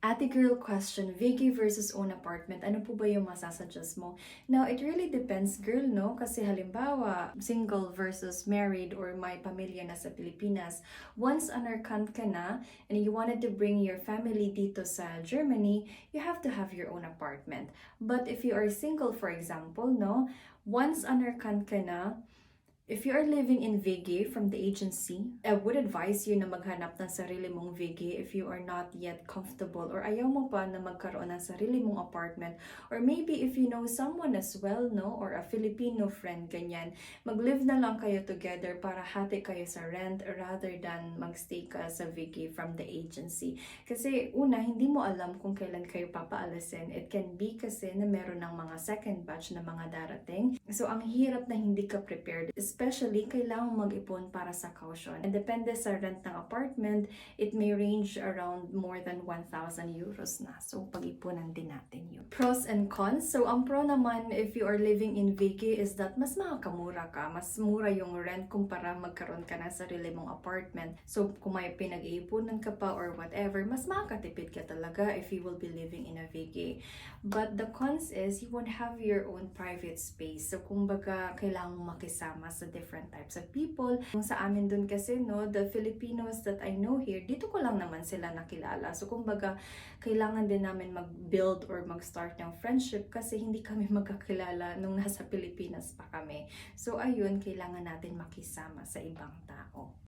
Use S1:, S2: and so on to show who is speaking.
S1: Ate girl question, Vicky versus own apartment, ano po ba yung masasuggest mo? Now, it really depends girl, no? Kasi halimbawa, single versus married or may pamilya na sa Pilipinas, once unearned ka na and you wanted to bring your family dito sa Germany, you have to have your own apartment. But if you are single, for example, no? Once unearned ka na, if you are living in VG from the agency, I would advise you na maghanap ng sarili mong VG if you are not yet comfortable or ayaw mo pa na magkaroon ng sarili mong apartment. Or maybe if you know someone as well, no? Or a Filipino friend, ganyan. Mag-live na lang kayo together para hati kayo sa rent rather than magstay ka sa VG from the agency. Kasi una, hindi mo alam kung kailan kayo papaalisin. It can be kasi na meron ng mga second batch na mga darating. So, ang hirap na hindi ka prepared. Especially, kailangan mag-ipon para sa caution. And depende sa rent ng apartment, it may range around more than 1,000 euros na. So, pag-ipunan din natin yun. Pros and cons. So, ang pro naman, if you are living in VG, is that mas makakamura ka. Mas mura yung rent kumpara magkaroon ka ng sarili mong apartment. So, kung may pinag-iipunan ka pa or whatever, mas makakatipid ka talaga if you will be living in a VG. But the cons is, you won't have your own private space. So, kumbaga, kailangan makisama sa different types of people. Kung sa amin dun kasi, no, the Filipinos that I know here, dito ko lang naman sila nakilala. So, kumbaga, kailangan din namin mag-build or mag-start ng friendship kasi hindi kami magkakilala nung nasa Pilipinas pa kami. So, ayun, kailangan natin makisama sa ibang tao.